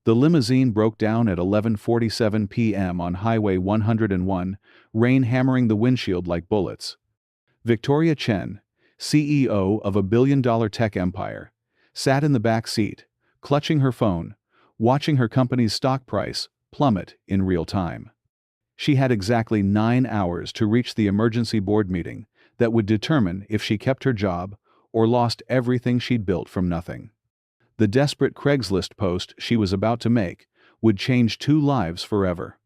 The limousine broke down at 11:47 p.m. on Highway 101, rain hammering the windshield like bullets. Victoria Chen, CEO of a billion-dollar tech empire, sat in the back seat, clutching her phone, watching her company's stock price plummet in real time. She had exactly 9 hours to reach the emergency board meeting that would determine if she kept her job or lost everything she'd built from nothing. The desperate Craigslist post she was about to make would change 2 lives forever.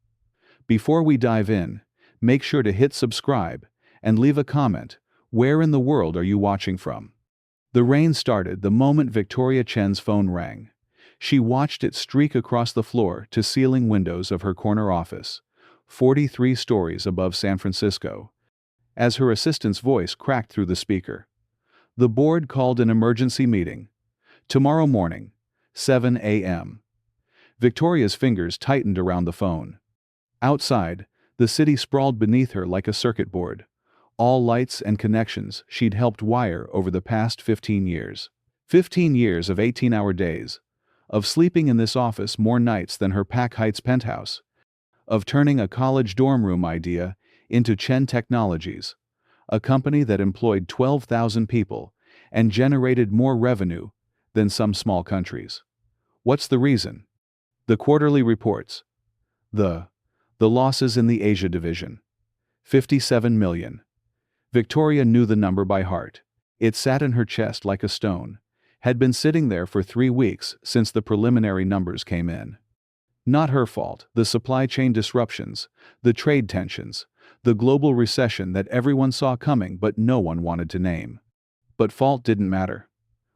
Before we dive in, make sure to hit subscribe and leave a comment. Where in the world are you watching from? The rain started the moment Victoria Chen's phone rang. She watched it streak across the floor to ceiling windows of her corner office, 43 stories above San Francisco, as her assistant's voice cracked through the speaker. The board called an emergency meeting. Tomorrow morning, 7 a.m. Victoria's fingers tightened around the phone. Outside, the city sprawled beneath her like a circuit board, all lights and connections she'd helped wire over the past 15 years. 15 years of 18-hour days, of sleeping in this office more nights than her Pac Heights penthouse, of turning a college dorm room idea into Chen Technologies, a company that employed 12,000 people and generated more revenue than some small countries. What's the reason? The quarterly reports. The losses in the Asia division. 57 million. Victoria knew the number by heart. It sat in her chest like a stone, had been sitting there for 3 weeks since the preliminary numbers came in. Not her fault, the supply chain disruptions, the trade tensions, the global recession that everyone saw coming but no one wanted to name. But fault didn't matter.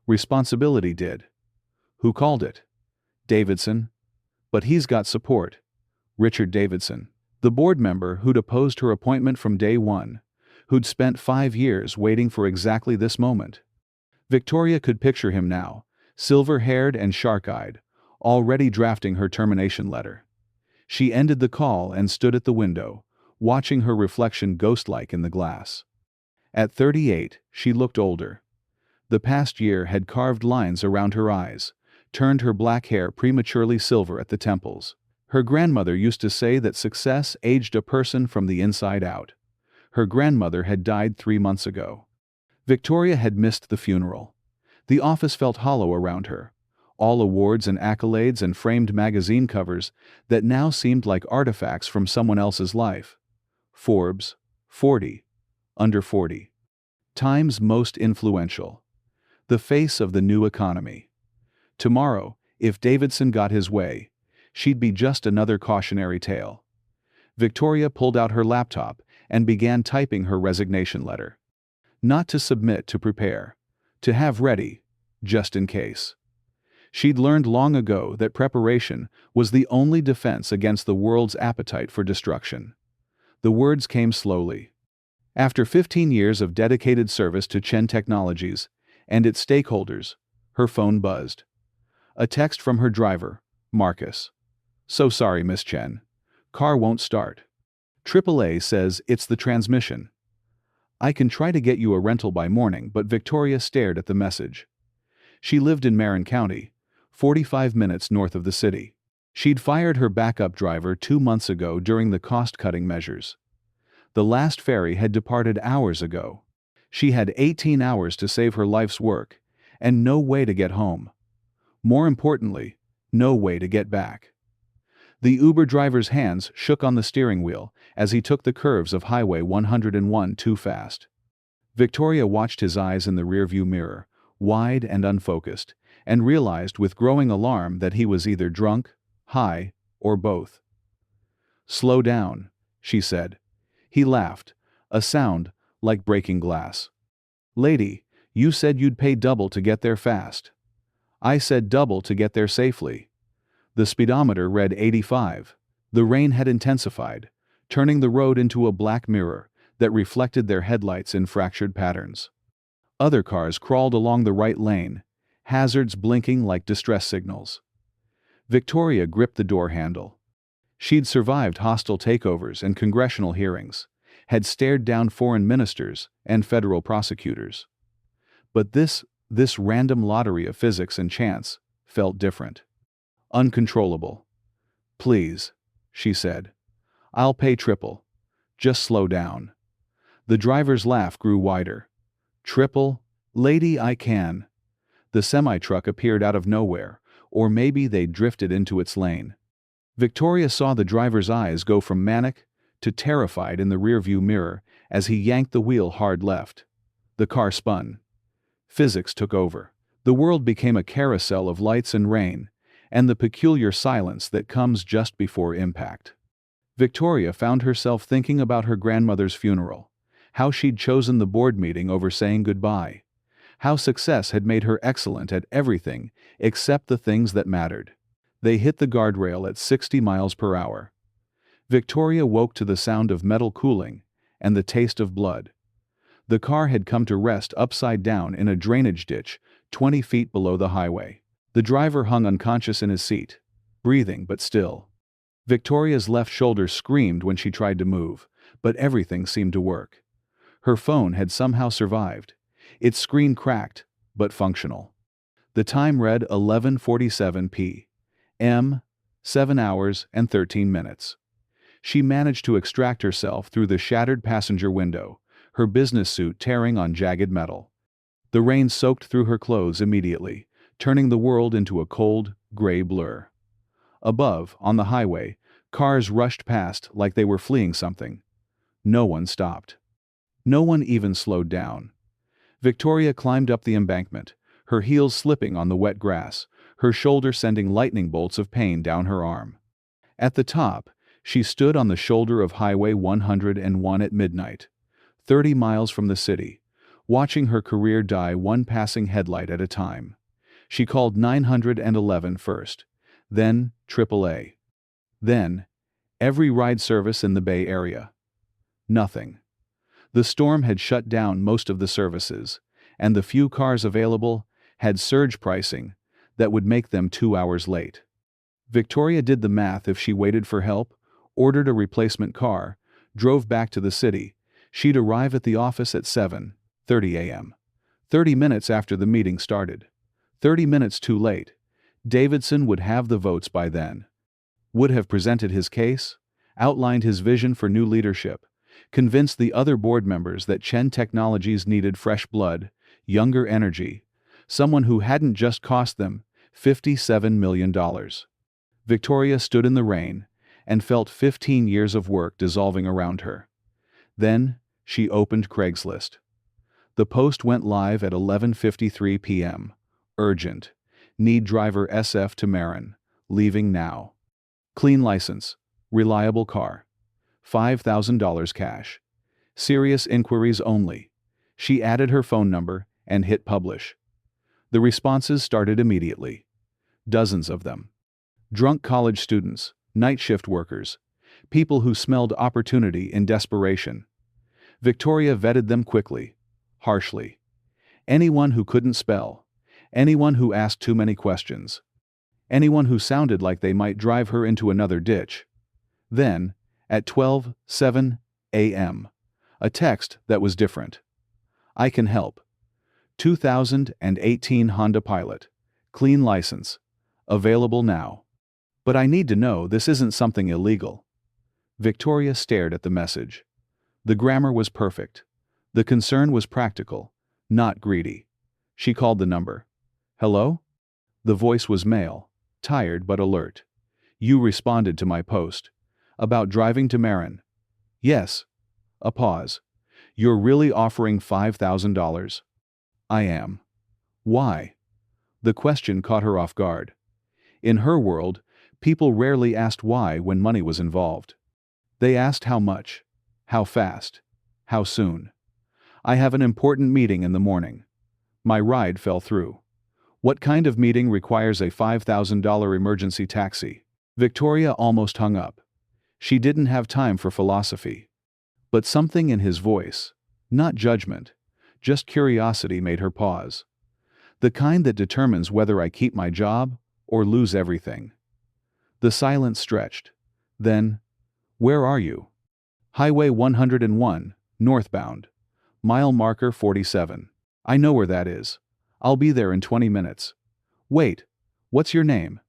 Responsibility did. Who called it? Davidson. But he's got support. Richard Davidson, the board member who'd opposed her appointment from day one, who'd spent 5 years waiting for exactly this moment. Victoria could picture him now, silver-haired and shark-eyed, already drafting her termination letter. She ended the call and stood at the window, watching her reflection ghost-like in the glass. At 38, she looked older. The past year had carved lines around her eyes, turned her black hair prematurely silver at the temples. Her grandmother used to say that success aged a person from the inside out. Her grandmother had died 3 months ago. Victoria had missed the funeral. The office felt hollow around her, all awards and accolades and framed magazine covers that now seemed like artifacts from someone else's life. Forbes, 40, under 40. Time's most influential. The face of the new economy. Tomorrow, if Davidson got his way, she'd be just another cautionary tale. Victoria pulled out her laptop and began typing her resignation letter. Not to submit, to prepare. To have ready, just in case. She'd learned long ago that preparation was the only defense against the world's appetite for destruction. The words came slowly. After 15 years of dedicated service to Chen Technologies and its stakeholders, her phone buzzed. A text from her driver, Marcus. So sorry, Miss Chen. Car won't start. AAA says it's the transmission. I can try to get you a rental by morning, but Victoria stared at the message. She lived in Marin County, 45 minutes north of the city. She'd fired her backup driver 2 months ago during the cost-cutting measures. The last ferry had departed hours ago. She had 18 hours to save her life's work, and no way to get home. More importantly, no way to get back. The Uber driver's hands shook on the steering wheel as he took the curves of Highway 101 too fast. Victoria watched his eyes in the rearview mirror, wide and unfocused, and realized with growing alarm that he was either drunk, high, or both. "Slow down," she said. He laughed, a sound like breaking glass. "Lady, you said you'd pay double to get there fast." "I said double to get there safely." The speedometer read 85. The rain had intensified, turning the road into a black mirror that reflected their headlights in fractured patterns. Other cars crawled along the right lane, hazards blinking like distress signals. Victoria gripped the door handle. She'd survived hostile takeovers and congressional hearings, had stared down foreign ministers and federal prosecutors. But this random lottery of physics and chance felt different. uncontrollable. "Please," she said. "I'll pay triple. Just slow down." The driver's laugh grew wider. "Triple? Lady, I can." The semi-truck appeared out of nowhere, or maybe they'd drifted into its lane. Victoria saw the driver's eyes go from manic to terrified in the rearview mirror as he yanked the wheel hard left. The car spun. Physics took over. The world became a carousel of lights and rain, and the peculiar silence that comes just before impact. Victoria found herself thinking about her grandmother's funeral, how she'd chosen the board meeting over saying goodbye, how success had made her excellent at everything except the things that mattered. They hit the guardrail at 60 miles per hour. Victoria woke to the sound of metal cooling and the taste of blood. The car had come to rest upside down in a drainage ditch 20 feet below the highway. The driver hung unconscious in his seat, breathing but still. Victoria's left shoulder screamed when she tried to move, but everything seemed to work. Her phone had somehow survived. Its screen cracked, but functional. The time read 11:47 p.m., 7 hours and 13 minutes. She managed to extract herself through the shattered passenger window, her business suit tearing on jagged metal. The rain soaked through her clothes immediately, turning the world into a cold, gray blur. Above, on the highway, cars rushed past like they were fleeing something. No one stopped. No one even slowed down. Victoria climbed up the embankment, her heels slipping on the wet grass, her shoulder sending lightning bolts of pain down her arm. At the top, she stood on the shoulder of Highway 101 at midnight, 30 miles from the city, watching her career die one passing headlight at a time. She called 911 first, then AAA. Then, every ride service in the Bay Area. Nothing. The storm had shut down most of the services, and the few cars available had surge pricing that would make them 2 hours late. Victoria did the math. If she waited for help, ordered a replacement car, drove back to the city, she'd arrive at the office at 7:30 a.m. 30 minutes after the meeting started. 30 minutes too late. Davidson would have the votes by then. Would have presented his case, outlined his vision for new leadership, convinced the other board members that Chen Technologies needed fresh blood, younger energy, someone who hadn't just cost them $57 million. Victoria stood in the rain and felt 15 years of work dissolving around her. Then, she opened Craigslist. The post went live at 11:53 p.m. Urgent. Need driver SF to Marin. Leaving now. Clean license. Reliable car. $5,000 cash. Serious inquiries only. She added her phone number and hit publish. The responses started immediately. Dozens of them. Drunk college students, night shift workers, people who smelled opportunity in desperation. Victoria vetted them quickly, harshly. Anyone who couldn't spell. Anyone who asked too many questions. Anyone who sounded like they might drive her into another ditch. Then, at 12:07 a.m., a text that was different. I can help. 2018 Honda Pilot. Clean license. Available now. But I need to know this isn't something illegal. Victoria stared at the message. The grammar was perfect. The concern was practical, not greedy. She called the number. Hello? The voice was male, tired but alert. You responded to my post. About driving to Marin. Yes. A pause. You're really offering $5,000? I am. Why? The question caught her off guard. In her world, people rarely asked why when money was involved. They asked how much, how fast, how soon. I have an important meeting in the morning. My ride fell through. What kind of meeting requires a $5,000 emergency taxi? Victoria almost hung up. She didn't have time for philosophy. But something in his voice, not judgment, just curiosity, made her pause. The kind that determines whether I keep my job or lose everything. The silence stretched. Then, where are you? Highway 101, northbound. Mile marker 47. I know where that is. I'll be there in 20 minutes. Wait, what's your name?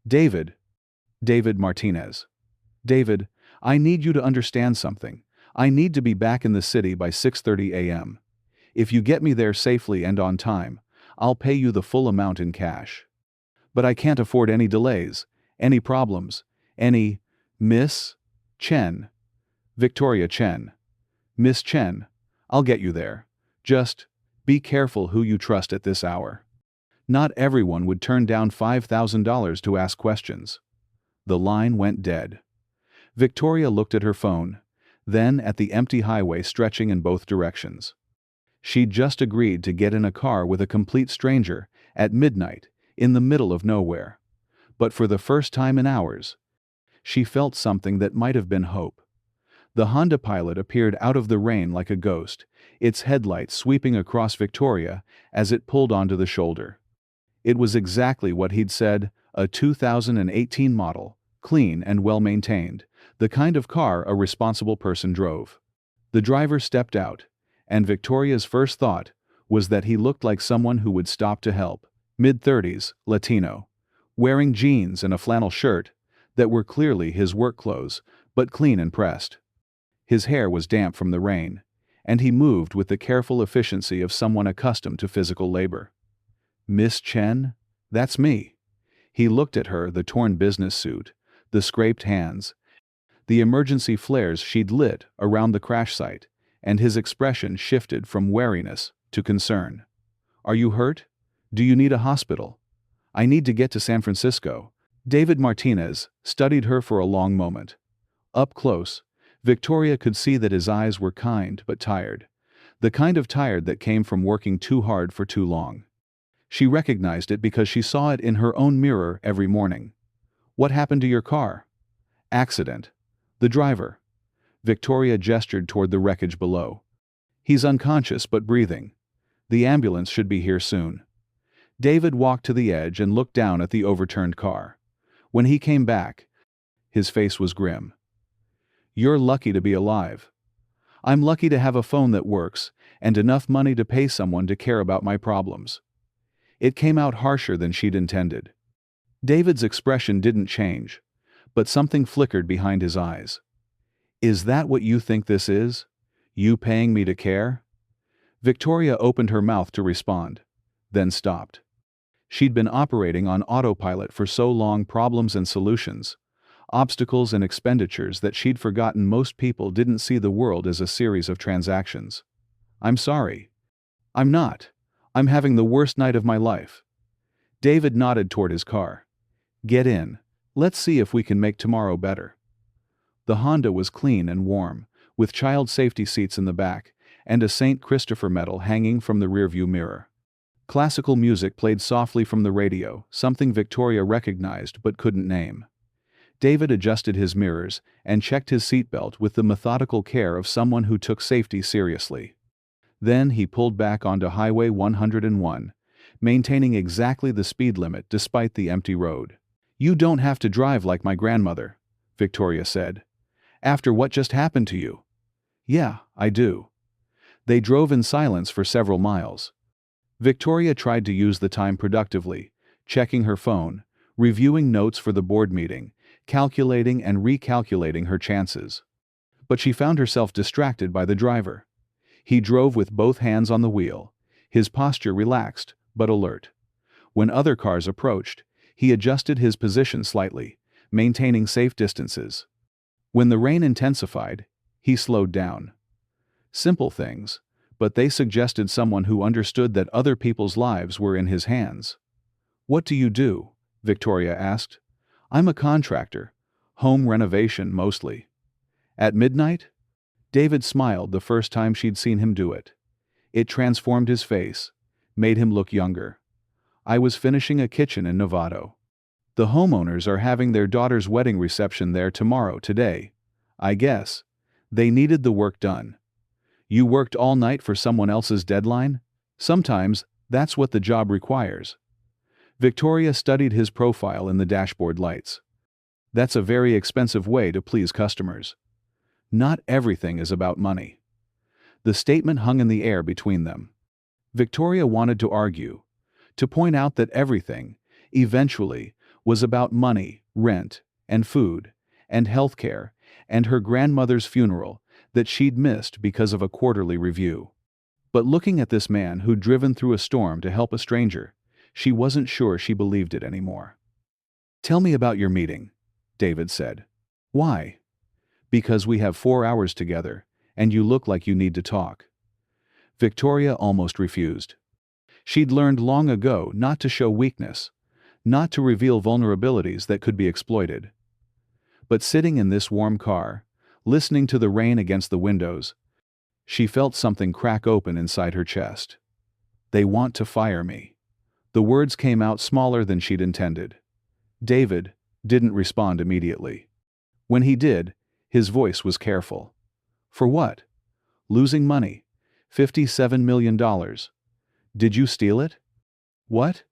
David. David Martinez. David, I need you to understand something. I need to be back in the city by 6:30 a.m. If you get me there safely and on time, I'll pay you the full amount in cash. But I can't afford any delays, any problems, any... Miss Chen. Victoria Chen. Miss Chen, I'll get you there. Just be careful who you trust at this hour. Not everyone would turn down $5,000 to ask questions. The line went dead. Victoria looked at her phone, then at the empty highway stretching in both directions. She'd just agreed to get in a car with a complete stranger at midnight in the middle of nowhere. But for the first time in hours, she felt something that might have been hope. The Honda Pilot appeared out of the rain like a ghost, its headlights sweeping across Victoria as it pulled onto the shoulder. It was exactly what he'd said, a 2018 model, clean and well-maintained, the kind of car a responsible person drove. The driver stepped out, and Victoria's first thought was that he looked like someone who would stop to help. Mid-30s, Latino, wearing jeans and a flannel shirt that were clearly his work clothes, but clean and pressed. His hair was damp from the rain, and he moved with the careful efficiency of someone accustomed to physical labor. Miss Chen? That's me. He looked at her, the torn business suit, the scraped hands, the emergency flares she'd lit around the crash site, and his expression shifted from wariness to concern. Are you hurt? Do you need a hospital? I need to get to San Francisco. David Martinez studied her for a long moment. Up close, Victoria could see that his eyes were kind but tired, the kind of tired that came from working too hard for too long. She recognized it because she saw it in her own mirror every morning. What happened to your car? Accident. The driver. Victoria gestured toward the wreckage below. He's unconscious but breathing. The ambulance should be here soon. David walked to the edge and looked down at the overturned car. When he came back, his face was grim. You're lucky to be alive. I'm lucky to have a phone that works and enough money to pay someone to care about my problems. It came out harsher than she'd intended. David's expression didn't change, but something flickered behind his eyes. Is that what you think this is? You paying me to care? Victoria opened her mouth to respond, then stopped. She'd been operating on autopilot for so long, problems and solutions, obstacles and expenditures, that she'd forgotten most people didn't see the world as a series of transactions. I'm sorry. I'm not. I'm having the worst night of my life. David nodded toward his car. Get in. Let's see if we can make tomorrow better. The Honda was clean and warm, with child safety seats in the back, and a St. Christopher medal hanging from the rearview mirror. Classical music played softly from the radio, something Victoria recognized but couldn't name. David adjusted his mirrors and checked his seatbelt with the methodical care of someone who took safety seriously. Then he pulled back onto Highway 101, maintaining exactly the speed limit despite the empty road. You don't have to drive like my grandmother, Victoria said. After what just happened to you. Yeah, I do. They drove in silence for several miles. Victoria tried to use the time productively, checking her phone, reviewing notes for the board meeting, calculating and recalculating her chances. But she found herself distracted by the driver. He drove with both hands on the wheel, his posture relaxed but alert. When other cars approached, he adjusted his position slightly, maintaining safe distances. When the rain intensified, he slowed down. Simple things, but they suggested someone who understood that other people's lives were in his hands. What do you do? Victoria asked. I'm a contractor, home renovation mostly. At midnight? David smiled the first time she'd seen him do it. It transformed his face, made him look younger. I was finishing a kitchen in Novato. The homeowners are having their daughter's wedding reception there today. I guess. They needed the work done. You worked all night for someone else's deadline? Sometimes, that's what the job requires. Victoria studied his profile in the dashboard lights. That's a very expensive way to please customers. Not everything is about money. The statement hung in the air between them. Victoria wanted to argue, to point out that everything, eventually, was about money, rent, and food, and healthcare, and her grandmother's funeral that she'd missed because of a quarterly review. But looking at this man who'd driven through a storm to help a stranger, she wasn't sure she believed it anymore. "Tell me about your meeting," David said. "Why?" "Because we have 4 hours together, and you look like you need to talk." Victoria almost refused. She'd learned long ago not to show weakness, not to reveal vulnerabilities that could be exploited. But sitting in this warm car, listening to the rain against the windows, she felt something crack open inside her chest. "They want to fire me." The words came out smaller than she'd intended. David didn't respond immediately. When he did, his voice was careful. "For what?" "Losing money. $57 million. Did you steal it?" "What?"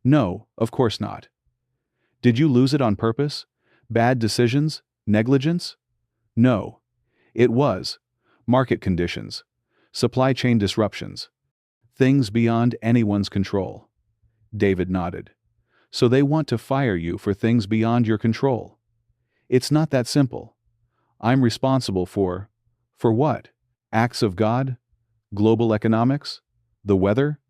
"No, of course not." "Did you lose it on purpose? Bad decisions? Negligence?" "No. It was market conditions, supply chain disruptions, things beyond anyone's control." David nodded. "So they want to fire you for things beyond your control?" "It's not that simple. I'm responsible for what? Acts of God? Global economics? The weather?"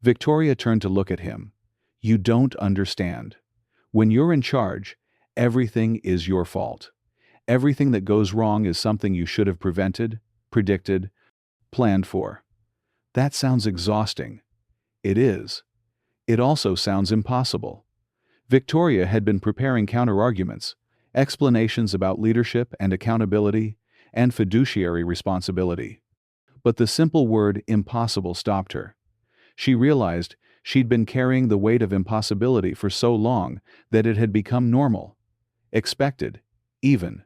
Victoria turned to look at him. "You don't understand. When you're in charge, everything is your fault. Everything that goes wrong is something you should have prevented, predicted, planned for." "That sounds exhausting." "It is. It also sounds impossible." Victoria had been preparing counter-arguments, explanations about leadership and accountability, and fiduciary responsibility. But the simple word impossible stopped her. She realized she'd been carrying the weight of impossibility for so long that it had become normal, expected, even.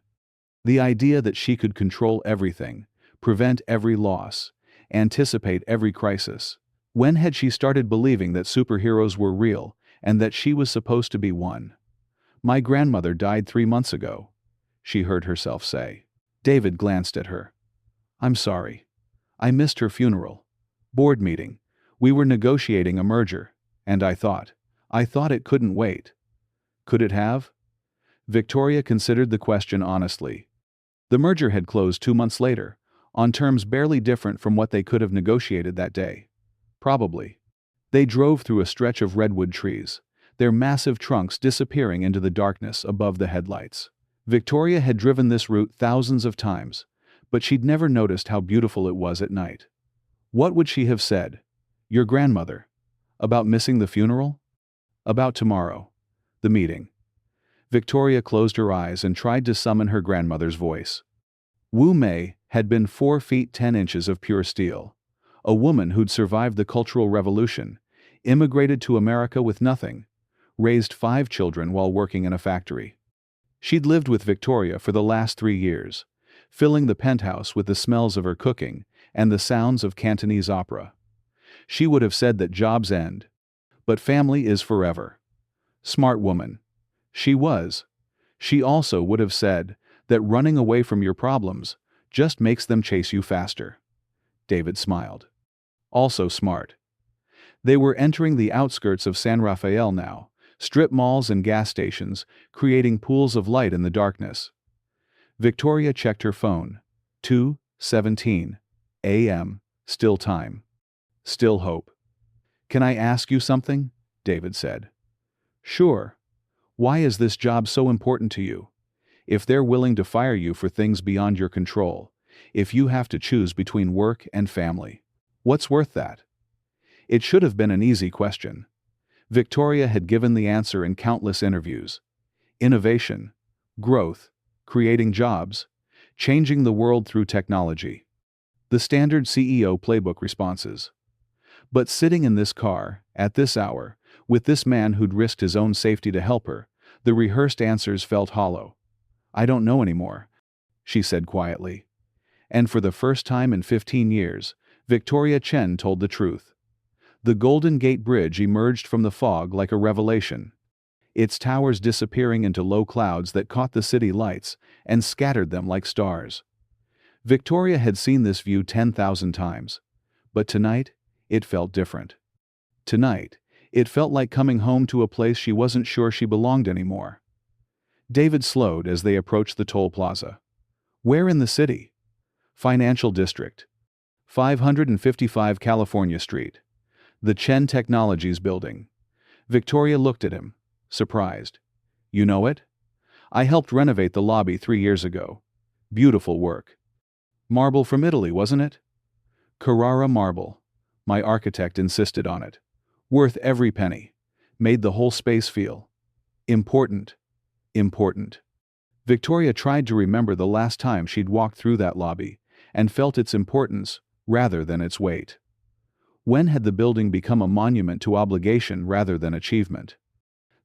The idea that she could control everything, prevent every loss, anticipate every crisis. When had she started believing that superheroes were real and that she was supposed to be one? "My grandmother died 3 months ago," she heard herself say. David glanced at her. "I'm sorry. I missed her funeral. Board meeting. We were negotiating a merger, and I thought it couldn't wait." "Could it have?" Victoria considered the question honestly. The merger had closed 2 months later, on terms barely different from what they could have negotiated that day. Probably. They drove through a stretch of redwood trees, their massive trunks disappearing into the darkness above the headlights. Victoria had driven this route thousands of times, but she'd never noticed how beautiful it was at night. What would she have said? Your grandmother? About missing the funeral? About tomorrow? The meeting? Victoria closed her eyes and tried to summon her grandmother's voice. Wu Mei had been 4 feet 10 inches of pure steel. A woman who'd survived the Cultural Revolution, immigrated to America with nothing, raised 5 children while working in a factory. She'd lived with Victoria for the last 3 years, filling the penthouse with the smells of her cooking and the sounds of Cantonese opera. She would have said that jobs end, but family is forever. Smart woman. She was. She also would have said that running away from your problems just makes them chase you faster. David smiled. Also smart. They were entering the outskirts of San Rafael now, strip malls and gas stations, creating pools of light in the darkness. Victoria checked her phone. 2:17 a.m. Still time. Still hope. "Can I ask you something?" David said. "Sure. Why is this job so important to you? If they're willing to fire you for things beyond your control, if you have to choose between work and family, what's worth that?" It should have been an easy question. Victoria had given the answer in countless interviews. Innovation, growth, creating jobs, changing the world through technology. The standard CEO playbook responses. But sitting in this car, at this hour, with this man who'd risked his own safety to help her, the rehearsed answers felt hollow. "I don't know anymore," she said quietly. And for the first time in 15 years, Victoria Chen told the truth. The Golden Gate Bridge emerged from the fog like a revelation, its towers disappearing into low clouds that caught the city lights and scattered them like stars. Victoria had seen this view 10,000 times, but tonight, it felt different. Tonight, It felt like coming home to a place she wasn't sure she belonged anymore. David slowed as they approached the toll plaza. Where in the city? Financial District. 555 California Street. The Chen Technologies building. Victoria looked at him, surprised. You know it? I helped renovate the lobby 3 years ago. Beautiful work. Marble from Italy, wasn't it? Carrara marble. My architect insisted on it. Worth every penny. Made the whole space feel important. Important. Victoria tried to remember the last time she'd walked through that lobby and felt its importance rather than its weight. When had the building become a monument to obligation rather than achievement?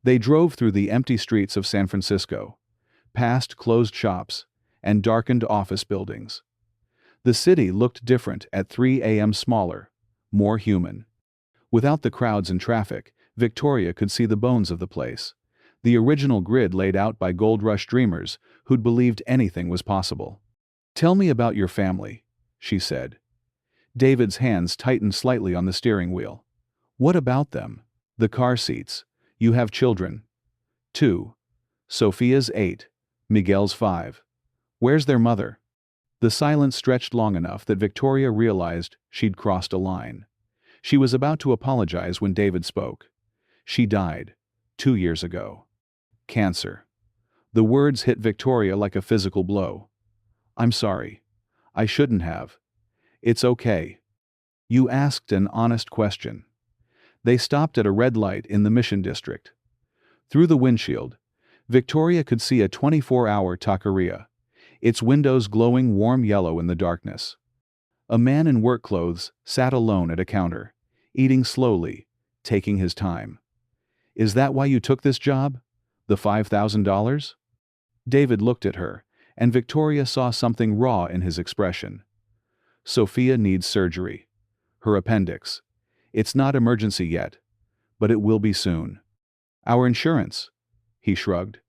They drove through the empty streets of San Francisco, past closed shops and darkened office buildings. The city looked different at 3 a.m. smaller, more human. Without the crowds and traffic, Victoria could see the bones of the place. The original grid laid out by Gold Rush dreamers who'd believed anything was possible. Tell me about your family, she said. David's hands tightened slightly on the steering wheel. What about them? The car seats. You have children. 2. Sophia's 8. Miguel's 5. Where's their mother? The silence stretched long enough that Victoria realized she'd crossed a line. She was about to apologize when David spoke. She died 2 years ago. Cancer. The words hit Victoria like a physical blow. I'm sorry. I shouldn't have. It's okay. You asked an honest question. They stopped at a red light in the Mission District. Through the windshield, Victoria could see a 24-hour taqueria, its windows glowing warm yellow in the darkness. A man in work clothes sat alone at a counter, eating slowly, taking his time. Is that why you took this job? The $5,000? David looked at her, and Victoria saw something raw in his expression. Sophia needs surgery. Her appendix. It's not emergency yet, but it will be soon. Our insurance, he shrugged.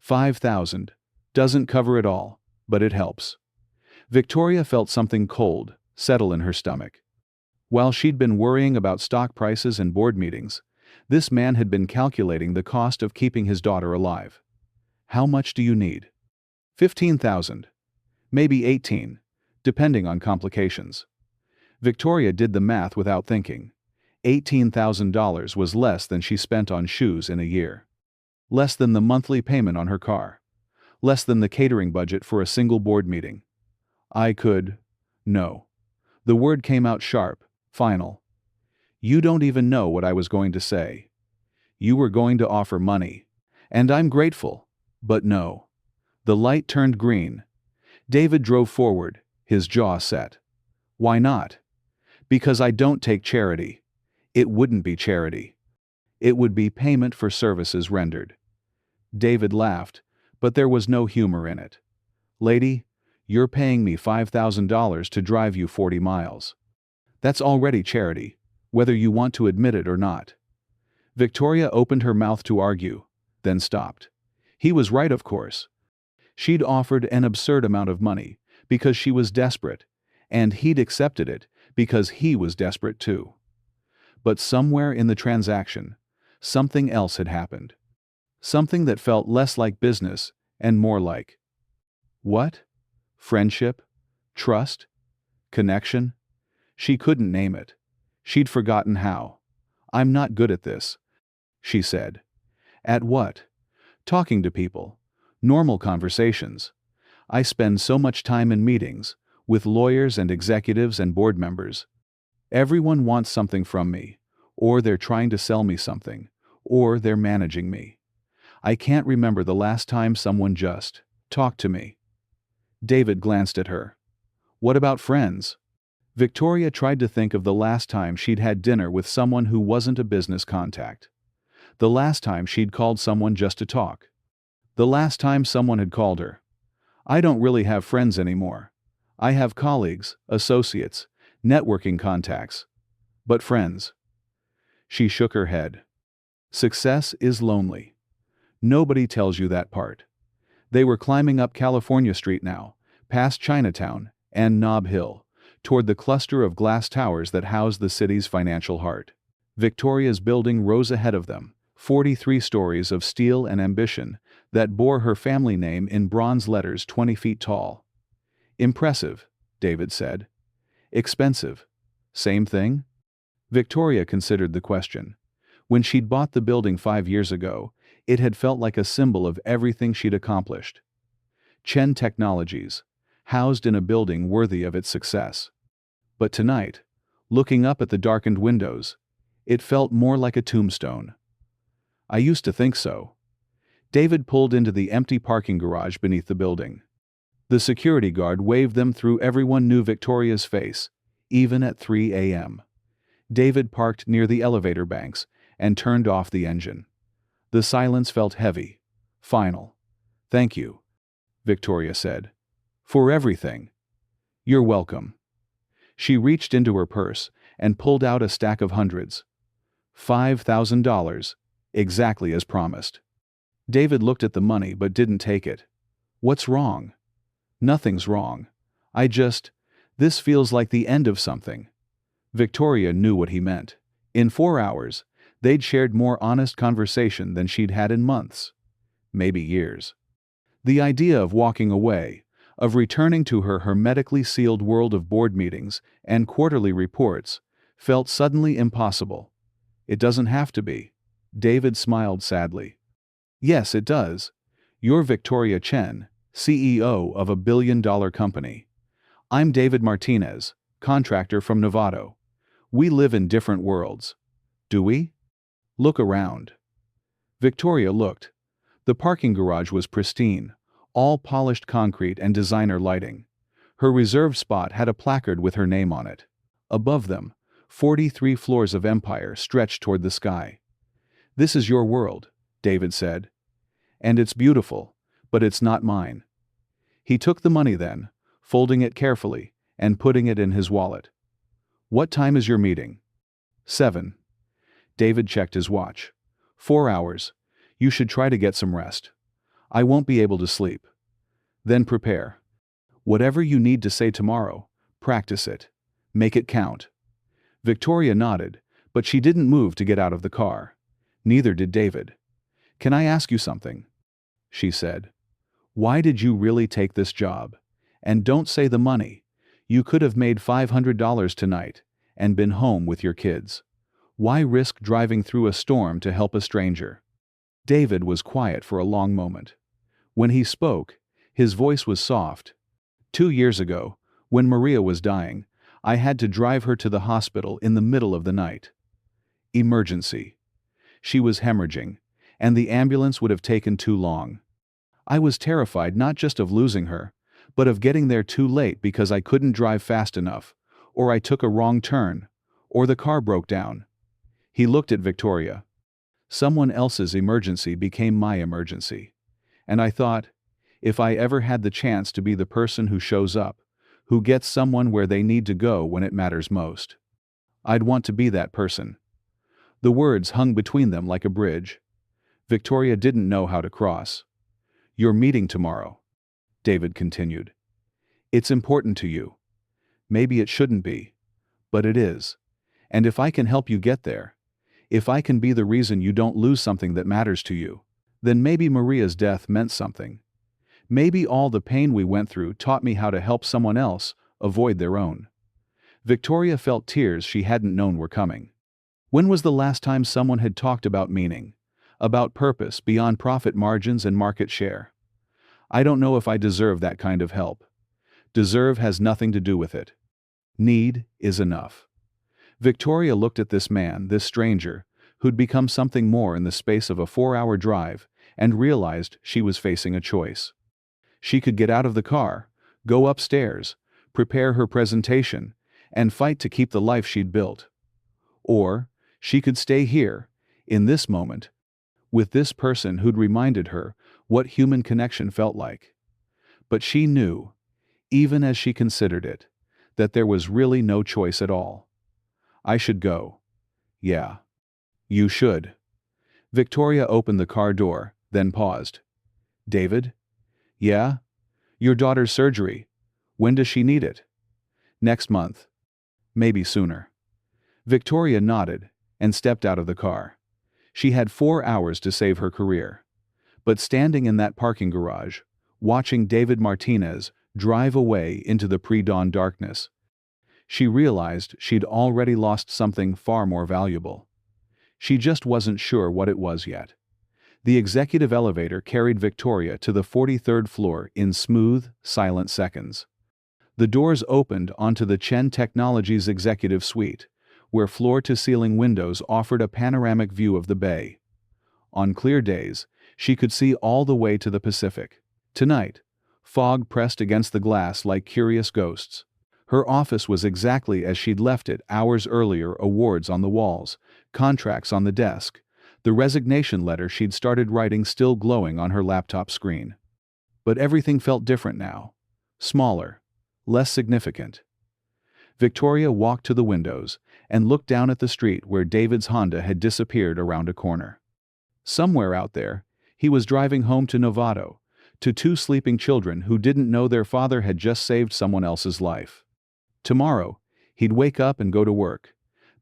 5,000. Doesn't cover it all, but it helps. Victoria felt something cold settle in her stomach. While she'd been worrying about stock prices and board meetings, this man had been calculating the cost of keeping his daughter alive. How much do you need? 15,000. Maybe 18, depending on complications. Victoria did the math without thinking. $18,000 was less than she spent on shoes in a year. Less than the monthly payment on her car. Less than the catering budget for a single board meeting. No. The word came out sharp, final. You don't even know what I was going to say. You were going to offer money. And I'm grateful, but no. The light turned green. David drove forward, his jaw set. Why not? Because I don't take charity. It wouldn't be charity. It would be payment for services rendered. David laughed, but there was no humor in it. Lady, you're paying me $5,000 to drive you 40 miles. That's already charity, whether you want to admit it or not. Victoria opened her mouth to argue, then stopped. He was right, of course. She'd offered an absurd amount of money because she was desperate, and he'd accepted it because he was desperate too. But somewhere in the transaction, something else had happened. Something that felt less like business and more like... What? Friendship? Trust? Connection? She couldn't name it. She'd forgotten how. I'm not good at this, she said. At what? Talking to people. Normal conversations. I spend so much time in meetings, with lawyers and executives and board members. Everyone wants something from me, or they're trying to sell me something, or they're managing me. I can't remember the last time someone just talked to me. David glanced at her. What about friends? Victoria tried to think of the last time she'd had dinner with someone who wasn't a business contact. The last time she'd called someone just to talk. The last time someone had called her. I don't really have friends anymore. I have colleagues, associates, networking contacts. But friends. She shook her head. Success is lonely. Nobody tells you that part. They were climbing up California Street now, past Chinatown and Nob Hill, toward the cluster of glass towers that housed the city's financial heart. Victoria's building rose ahead of them, 43 stories of steel and ambition that bore her family name in bronze letters 20 feet tall. Impressive, David said. Expensive. Same thing? Victoria considered the question. When she'd bought the building 5 years ago, it had felt like a symbol of everything she'd accomplished. Chen Technologies, housed in a building worthy of its success. But tonight, looking up at the darkened windows, it felt more like a tombstone. I used to think so. David pulled into the empty parking garage beneath the building. The security guard waved them through. Everyone knew Victoria's face, even at 3 a.m. David parked near the elevator banks and turned off the engine. The silence felt heavy. Final. Thank you, Victoria said. For everything. You're welcome. She reached into her purse and pulled out a stack of hundreds. $5,000, exactly as promised. David looked at the money but didn't take it. What's wrong? Nothing's wrong. This feels like the end of something. Victoria knew what he meant. In 4 hours, they'd shared more honest conversation than she'd had in months. Maybe years. The idea of walking away, of returning to her hermetically sealed world of board meetings and quarterly reports, felt suddenly impossible. It doesn't have to be. David smiled sadly. Yes, it does. You're Victoria Chen, CEO of a billion-dollar company. I'm David Martinez, contractor from Novato. We live in different worlds. Do we? Look around. Victoria looked. The parking garage was pristine, all polished concrete and designer lighting. Her reserved spot had a placard with her name on it. Above them, 43 floors of empire stretched toward the sky. This is your world, David said. And it's beautiful, but it's not mine. He took the money then, folding it carefully, and putting it in his wallet. What time is your meeting? 7. David checked his watch. 4 hours. You should try to get some rest. I won't be able to sleep. Then prepare. Whatever you need to say tomorrow, practice it. Make it count. Victoria nodded, but she didn't move to get out of the car. Neither did David. Can I ask you something? She said. Why did you really take this job? And don't say the money. You could have made $500 tonight and been home with your kids. Why risk driving through a storm to help a stranger? David was quiet for a long moment. When he spoke, his voice was soft. 2 years ago, when Maria was dying, I had to drive her to the hospital in the middle of the night. Emergency. She was hemorrhaging, and the ambulance would have taken too long. I was terrified not just of losing her, but of getting there too late because I couldn't drive fast enough, or I took a wrong turn, or the car broke down. He looked at Victoria. Someone else's emergency became my emergency. And I thought, if I ever had the chance to be the person who shows up, who gets someone where they need to go when it matters most, I'd want to be that person. The words hung between them like a bridge. Victoria didn't know how to cross. Your meeting tomorrow, David continued. It's important to you. Maybe it shouldn't be, but it is. And if I can help you get there, if I can be the reason you don't lose something that matters to you, then maybe Maria's death meant something. Maybe all the pain we went through taught me how to help someone else avoid their own. Victoria felt tears she hadn't known were coming. When was the last time someone had talked about meaning, about purpose beyond profit margins and market share? I don't know if I deserve that kind of help. Deserve has nothing to do with it. Need is enough. Victoria looked at this man, this stranger, who'd become something more in the space of a 4-hour drive, and realized she was facing a choice. She could get out of the car, go upstairs, prepare her presentation, and fight to keep the life she'd built. Or she could stay here, in this moment, with this person who'd reminded her what human connection felt like. But she knew, even as she considered it, that there was really no choice at all. I should go. Yeah. You should. Victoria opened the car door, then paused. David? Yeah? Your daughter's surgery. When does she need it? Next month. Maybe sooner. Victoria nodded, and stepped out of the car. She had 4 hours to save her career. But standing in that parking garage, watching David Martinez drive away into the pre-dawn darkness, she realized she'd already lost something far more valuable. She just wasn't sure what it was yet. The executive elevator carried Victoria to the 43rd floor in smooth, silent seconds. The doors opened onto the Chen Technologies executive suite, where floor-to-ceiling windows offered a panoramic view of the bay. On clear days, she could see all the way to the Pacific. Tonight, fog pressed against the glass like curious ghosts. Her office was exactly as she'd left it hours earlier, awards on the walls, contracts on the desk, the resignation letter she'd started writing still glowing on her laptop screen. But everything felt different now. Smaller, less significant. Victoria walked to the windows and looked down at the street where David's Honda had disappeared around a corner. Somewhere out there, he was driving home to Novato, to 2 sleeping children who didn't know their father had just saved someone else's life. Tomorrow, he'd wake up and go to work,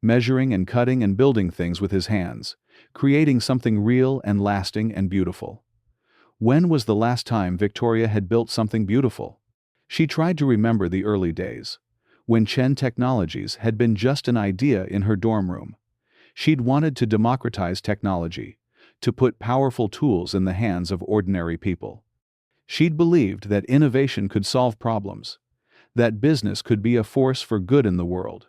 measuring and cutting and building things with his hands, creating something real and lasting and beautiful. When was the last time Victoria had built something beautiful? She tried to remember the early days, when Chen Technologies had been just an idea in her dorm room. She'd wanted to democratize technology, to put powerful tools in the hands of ordinary people. She'd believed that innovation could solve problems, that business could be a force for good in the world.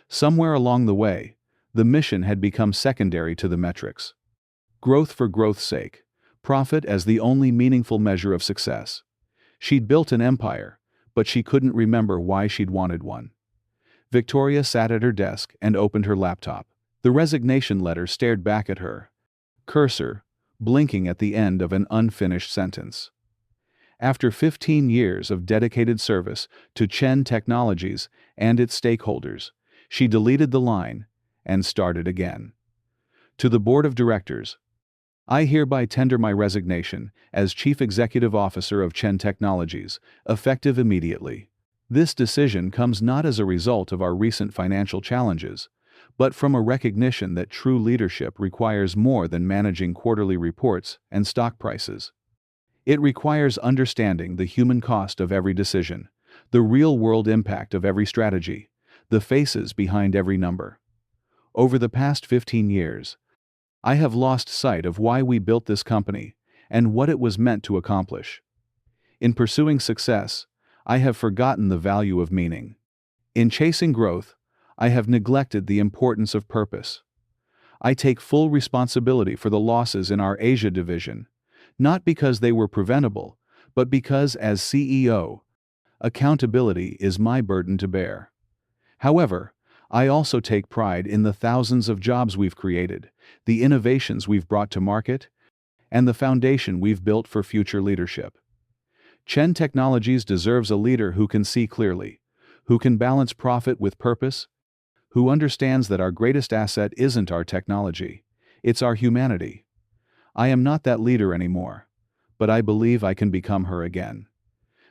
Somewhere along the way, the mission had become secondary to the metrics. Growth for growth's sake, profit as the only meaningful measure of success. She'd built an empire, but she couldn't remember why she'd wanted one. Victoria sat at her desk and opened her laptop. The resignation letter stared back at her, cursor blinking at the end of an unfinished sentence. After 15 years of dedicated service to Chen Technologies and its stakeholders, she deleted the line and started again. To the board of directors, I hereby tender my resignation as Chief Executive Officer of Chen Technologies, effective immediately. This decision comes not as a result of our recent financial challenges, but from a recognition that true leadership requires more than managing quarterly reports and stock prices. It requires understanding the human cost of every decision, the real-world impact of every strategy, the faces behind every number. Over the past 15 years, I have lost sight of why we built this company and what it was meant to accomplish. In pursuing success, I have forgotten the value of meaning. In chasing growth, I have neglected the importance of purpose. I take full responsibility for the losses in our Asia division, not because they were preventable, but because as CEO, accountability is my burden to bear. However, I also take pride in the thousands of jobs we've created, the innovations we've brought to market, and the foundation we've built for future leadership. Chen Technologies deserves a leader who can see clearly, who can balance profit with purpose, who understands that our greatest asset isn't our technology, it's our humanity. I am not that leader anymore, but I believe I can become her again.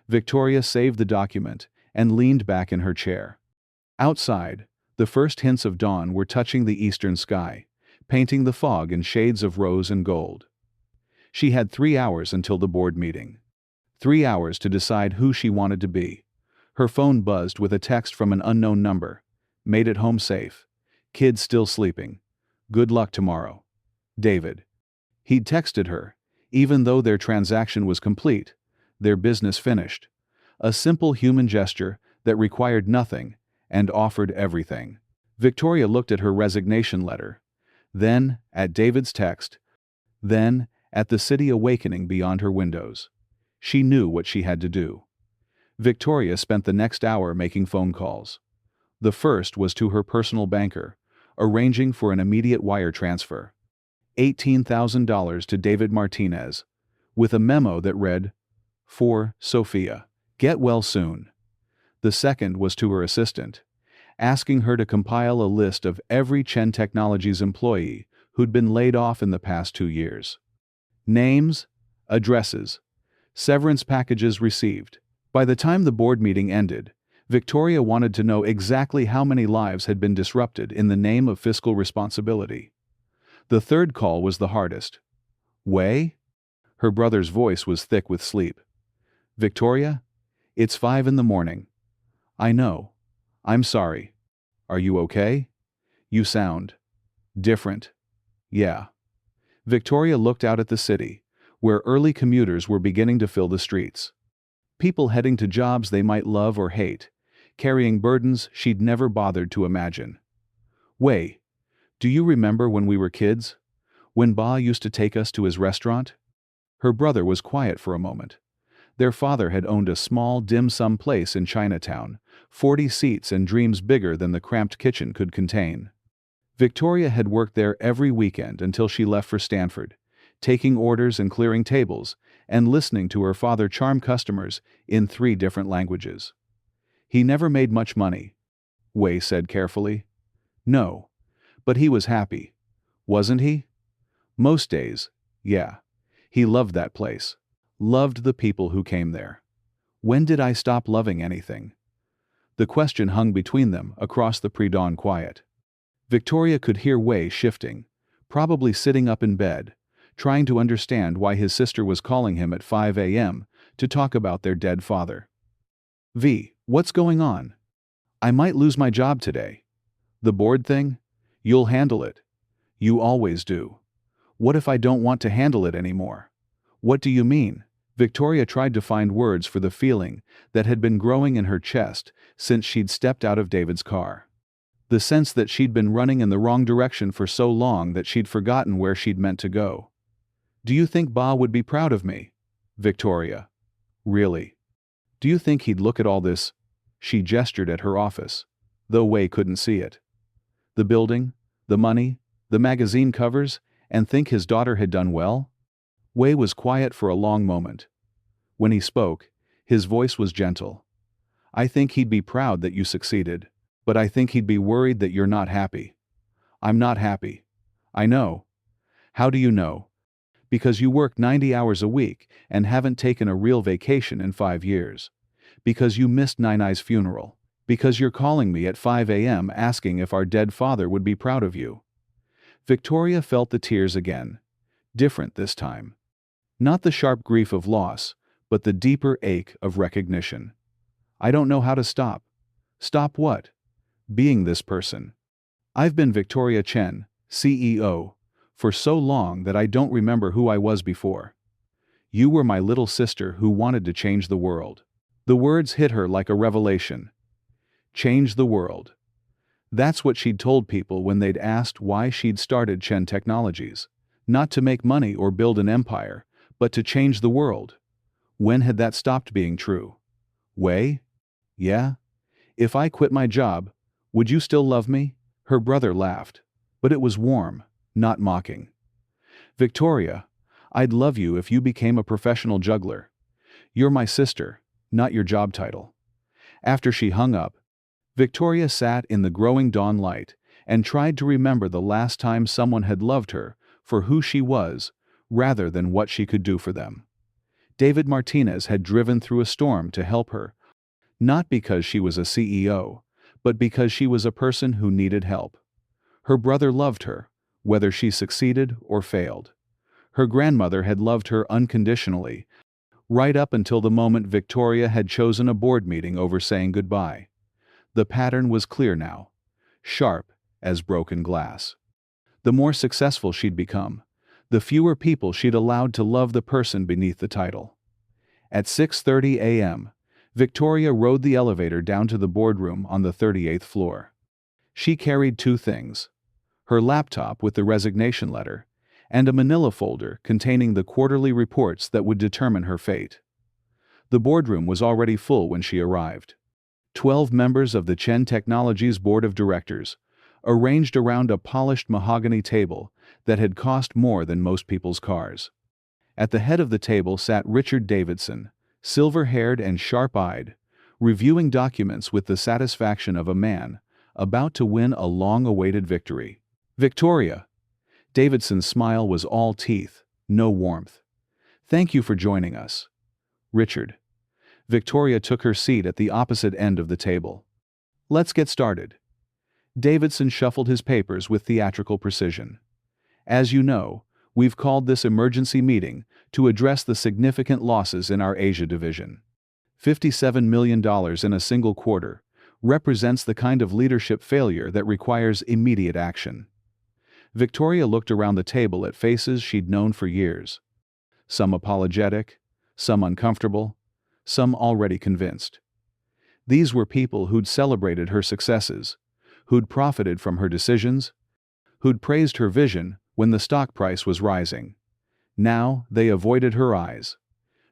Victoria saved the document and leaned back in her chair. Outside, the first hints of dawn were touching the eastern sky, painting the fog in shades of rose and gold. She had 3 hours until the board meeting. 3 hours to decide who she wanted to be. Her phone buzzed with a text from an unknown number. Made it home safe. Kids still sleeping. Good luck tomorrow. David. He'd texted her, even though their transaction was complete, their business finished. A simple human gesture that required nothing and offered everything. Victoria looked at her resignation letter, then at David's text, then at the city awakening beyond her windows. She knew what she had to do. Victoria spent the next hour making phone calls. The first was to her personal banker, arranging for an immediate wire transfer. $18,000 to David Martinez, with a memo that read, "For Sophia. Get well soon." The second was to her assistant, asking her to compile a list of every Chen Technologies employee who'd been laid off in the past 2 years. Names, addresses, severance packages received. By the time the board meeting ended, Victoria wanted to know exactly how many lives had been disrupted in the name of fiscal responsibility. The third call was the hardest. Wei? Her brother's voice was thick with sleep. Victoria? It's 5 in the morning. I know. I'm sorry. Are you okay? You sound different. Yeah. Victoria looked out at the city, where early commuters were beginning to fill the streets. People heading to jobs they might love or hate, carrying burdens she'd never bothered to imagine. Wei, do you remember when we were kids? When Ba used to take us to his restaurant? Her brother was quiet for a moment. Their father had owned a small dim sum place in Chinatown, 40 seats and dreams bigger than the cramped kitchen could contain. Victoria had worked there every weekend until she left for Stanford, taking orders and clearing tables, and listening to her father charm customers in 3 different languages. He never made much money, Wei said carefully. No. But he was happy. Wasn't he? Most days, yeah. He loved that place. Loved the people who came there. When did I stop loving anything? The question hung between them across the pre-dawn quiet. Victoria could hear Wei shifting, probably sitting up in bed, trying to understand why his sister was calling him at 5 a.m. to talk about their dead father. V, what's going on? I might lose my job today. The board thing? You'll handle it. You always do. What if I don't want to handle it anymore? What do you mean? Victoria tried to find words for the feeling that had been growing in her chest since she'd stepped out of David's car. The sense that she'd been running in the wrong direction for so long that she'd forgotten where she'd meant to go. Do you think Ba would be proud of me? Victoria. Really? Do you think he'd look at all this? She gestured at her office, though Wei couldn't see it. The building, the money, the magazine covers, and think his daughter had done well? Wei was quiet for a long moment. When he spoke, his voice was gentle. I think he'd be proud that you succeeded, but I think he'd be worried that you're not happy. I'm not happy. I know. How do you know? Because you work 90 hours a week and haven't taken a real vacation in 5 years. Because you missed Nainai's funeral. Because you're calling me at 5 a.m. asking if our dead father would be proud of you. Victoria felt the tears again. Different this time. Not the sharp grief of loss, but the deeper ache of recognition. I don't know how to stop. Stop what? Being this person. I've been Victoria Chen, CEO, for so long that I don't remember who I was before. You were my little sister who wanted to change the world. The words hit her like a revelation. Change the world. That's what she'd told people when they'd asked why she'd started Chen Technologies. Not to make money or build an empire, but to change the world. When had that stopped being true? Wei? Yeah? If I quit my job, would you still love me? Her brother laughed, but it was warm, not mocking. Victoria, I'd love you if you became a professional juggler. You're my sister, not your job title. After she hung up, Victoria sat in the growing dawn light and tried to remember the last time someone had loved her for who she was, rather than what she could do for them. David Martinez had driven through a storm to help her, not because she was a CEO, but because she was a person who needed help. Her brother loved her, whether she succeeded or failed. Her grandmother had loved her unconditionally, right up until the moment Victoria had chosen a board meeting over saying goodbye. The pattern was clear now, sharp as broken glass. The more successful she'd become, the fewer people she'd allowed to love the person beneath the title. At 6:30 a.m., Victoria rode the elevator down to the boardroom on the 38th floor. She carried 2 things: her laptop with the resignation letter, and a manila folder containing the quarterly reports that would determine her fate. The boardroom was already full when she arrived. 12 members of the Chen Technologies Board of Directors, arranged around a polished mahogany table that had cost more than most people's cars. At the head of the table sat Richard Davidson, silver-haired and sharp-eyed, reviewing documents with the satisfaction of a man about to win a long-awaited victory. Victoria! Davidson's smile was all teeth, no warmth. Thank you for joining us. Richard. Victoria took her seat at the opposite end of the table. Let's get started. Davidson shuffled his papers with theatrical precision. As you know, we've called this emergency meeting to address the significant losses in our Asia division. $57 million in a single quarter represents the kind of leadership failure that requires immediate action. Victoria looked around the table at faces she'd known for years. Some apologetic, some uncomfortable, some already convinced. These were people who'd celebrated her successes, who'd profited from her decisions, who'd praised her vision when the stock price was rising. Now they avoided her eyes.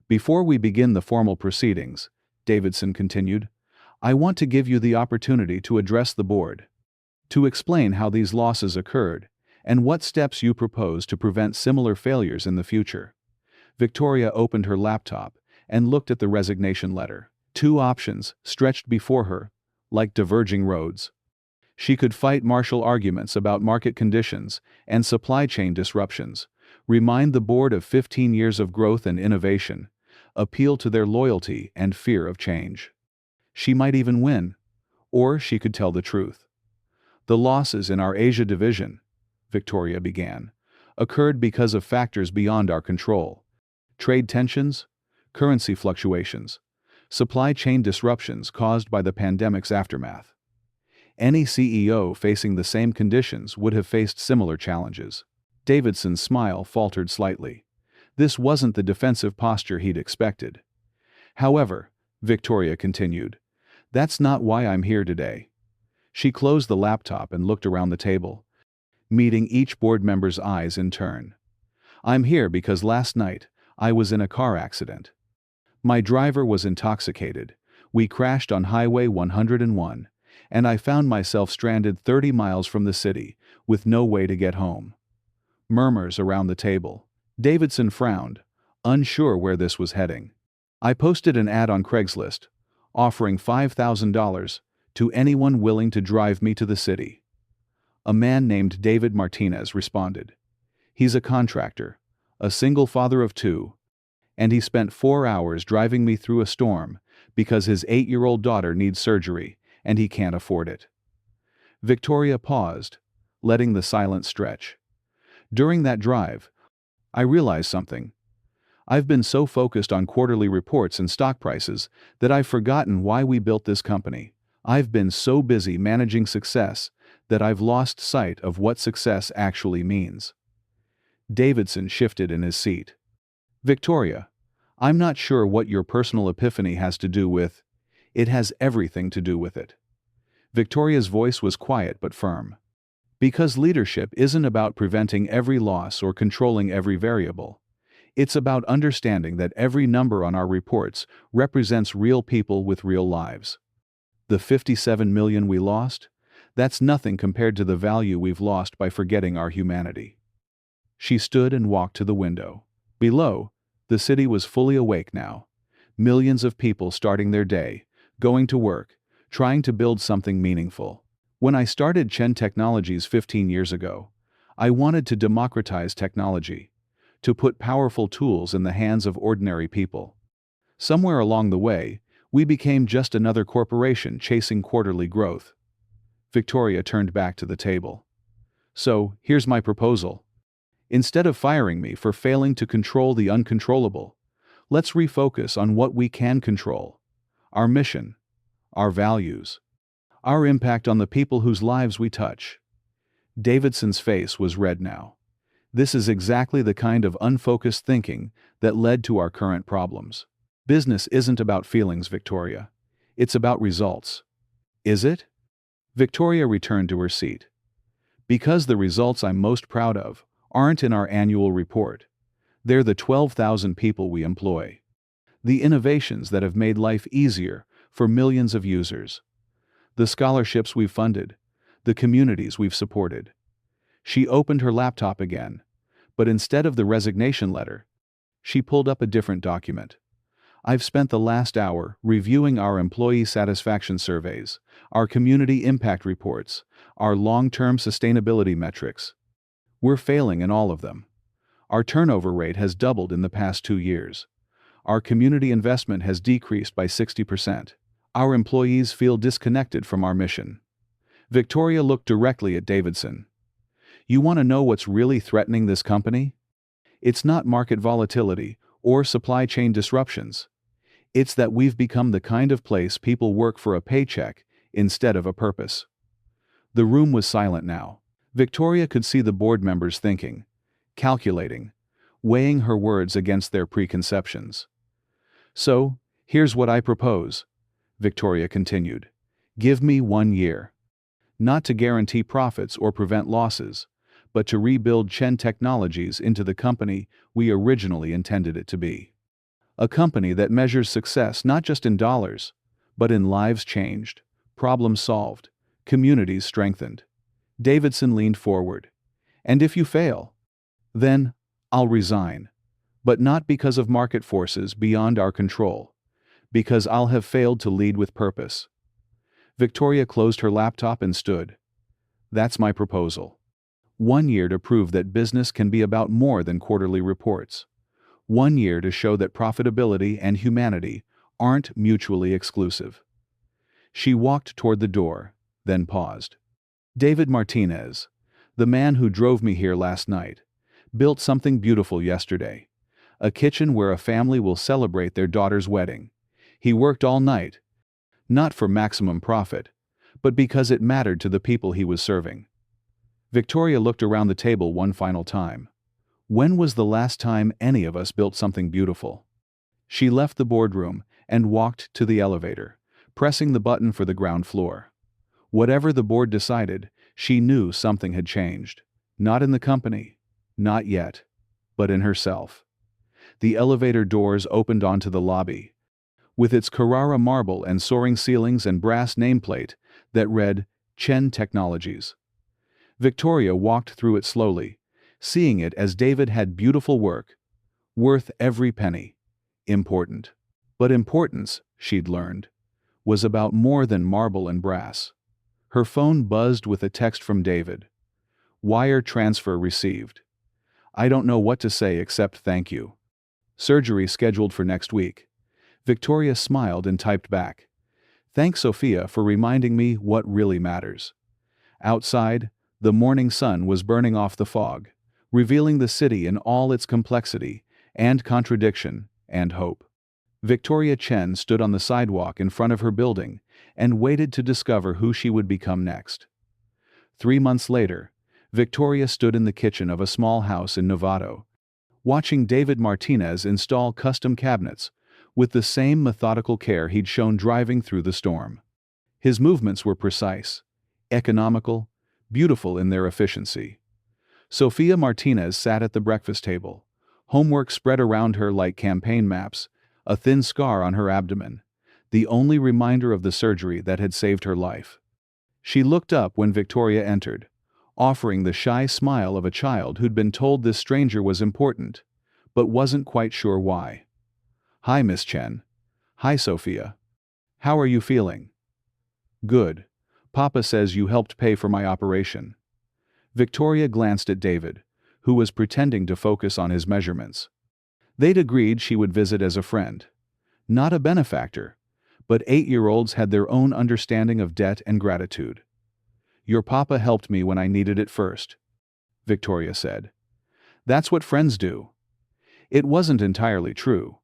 Before we begin the formal proceedings, Davidson continued, I want to give you the opportunity to address the board, to explain how these losses occurred, and what steps you propose to prevent similar failures in the future. Victoria opened her laptop and looked at the resignation letter. Two options stretched before her, like diverging roads. She could fight martial arguments about market conditions and supply chain disruptions, remind the board of 15 years of growth and innovation, appeal to their loyalty and fear of change. She might even win, or she could tell the truth. The losses in our Asia division, Victoria began, occurred because of factors beyond our control. Trade tensions, currency fluctuations, supply chain disruptions caused by the pandemic's aftermath. Any CEO facing the same conditions would have faced similar challenges. Davidson's smile faltered slightly. This wasn't the defensive posture he'd expected. However, Victoria continued, that's not why I'm here today. She closed the laptop and looked around the table, meeting each board member's eyes in turn. I'm here because last night, I was in a car accident. My driver was intoxicated. We crashed on Highway 101, and I found myself stranded 30 miles from the city, with no way to get home. Murmurs around the table. Davidson frowned, unsure where this was heading. I posted an ad on Craigslist, offering $5,000 to anyone willing to drive me to the city. A man named David Martinez responded. He's a contractor, a single father of two, and he spent 4 hours driving me through a storm because his 8-year-old daughter needs surgery and he can't afford it. Victoria paused, letting the silence stretch. During that drive, I realized something. I've been so focused on quarterly reports and stock prices that I've forgotten why we built this company. I've been so busy managing success that I've lost sight of what success actually means. Davidson shifted in his seat. Victoria, I'm not sure what your personal epiphany has to do with. It has everything to do with it. Victoria's voice was quiet but firm. Because leadership isn't about preventing every loss or controlling every variable. It's about understanding that every number on our reports represents real people with real lives. The 57 million we lost? That's nothing compared to the value we've lost by forgetting our humanity. She stood and walked to the window. Below, the city was fully awake now. Millions of people starting their day, going to work, trying to build something meaningful. When I started Chen Technologies 15 years ago, I wanted to democratize technology, to put powerful tools in the hands of ordinary people. Somewhere along the way, we became just another corporation chasing quarterly growth. Victoria turned back to the table. So, here's my proposal. Instead of firing me for failing to control the uncontrollable, let's refocus on what we can control. Our mission, our values, our impact on the people whose lives we touch. Davidson's face was red now. This is exactly the kind of unfocused thinking that led to our current problems. Business isn't about feelings, Victoria. It's about results. Is it? Victoria returned to her seat. Because the results I'm most proud of aren't in our annual report. They're the 12,000 people we employ. The innovations that have made life easier for millions of users. The scholarships we've funded. The communities we've supported. She opened her laptop again, but instead of the resignation letter, she pulled up a different document. I've spent the last hour reviewing our employee satisfaction surveys, our community impact reports, our long-term sustainability metrics. We're failing in all of them. Our turnover rate has doubled in the past 2 years. Our community investment has decreased by 60%. Our employees feel disconnected from our mission." Victoria looked directly at Davidson. "You want to know what's really threatening this company? It's not market volatility or supply chain disruptions. It's that we've become the kind of place people work for a paycheck instead of a purpose." The room was silent now. Victoria could see the board members thinking, calculating, weighing her words against their preconceptions. "So, here's what I propose," Victoria continued. "Give me 1 year. Not to guarantee profits or prevent losses, but to rebuild Chen Technologies into the company we originally intended it to be. A company that measures success not just in dollars, but in lives changed, problems solved, communities strengthened." Davidson leaned forward. "And if you fail? Then, I'll resign. But not because of market forces beyond our control. Because I'll have failed to lead with purpose." Victoria closed her laptop and stood. "That's my proposal. 1 year to prove that business can be about more than quarterly reports. 1 year to show that profitability and humanity aren't mutually exclusive." She walked toward the door, then paused. "David Martinez, the man who drove me here last night, built something beautiful yesterday. A kitchen where a family will celebrate their daughter's wedding. He worked all night. Not for maximum profit, but because it mattered to the people he was serving." Victoria looked around the table one final time. When was the last time any of us built something beautiful? She left the boardroom and walked to the elevator, pressing the button for the ground floor. Whatever the board decided, she knew something had changed. Not in the company, not yet, but in herself. The elevator doors opened onto the lobby, with its Carrara marble and soaring ceilings and brass nameplate that read Chen Technologies. Victoria walked through it slowly, seeing it as David had beautiful work, worth every penny, important. But importance, she'd learned, was about more than marble and brass. Her phone buzzed with a text from David. "Wire transfer received. I don't know what to say except thank you. Surgery scheduled for next week." Victoria smiled and typed back, "Thanks, Sophia, for reminding me what really matters." Outside, the morning sun was burning off the fog, revealing the city in all its complexity and contradiction and hope. Victoria Chen stood on the sidewalk in front of her building and waited to discover who she would become next. 3 months later, Victoria stood in the kitchen of a small house in Novato, watching David Martinez install custom cabinets with the same methodical care he'd shown driving through the storm. His movements were precise, economical, beautiful in their efficiency. Sophia Martinez sat at the breakfast table, homework spread around her like campaign maps, a thin scar on her abdomen, the only reminder of the surgery that had saved her life. She looked up when Victoria entered, offering the shy smile of a child who'd been told this stranger was important, but wasn't quite sure why. "Hi, Miss Chen." "Hi, Sophia. How are you feeling?" "Good. Papa says you helped pay for my operation." Victoria glanced at David, who was pretending to focus on his measurements. They'd agreed she would visit as a friend. Not a benefactor, but 8-year-olds had their own understanding of debt and gratitude. "Your papa helped me when I needed it first," Victoria said. "That's what friends do." It wasn't entirely true.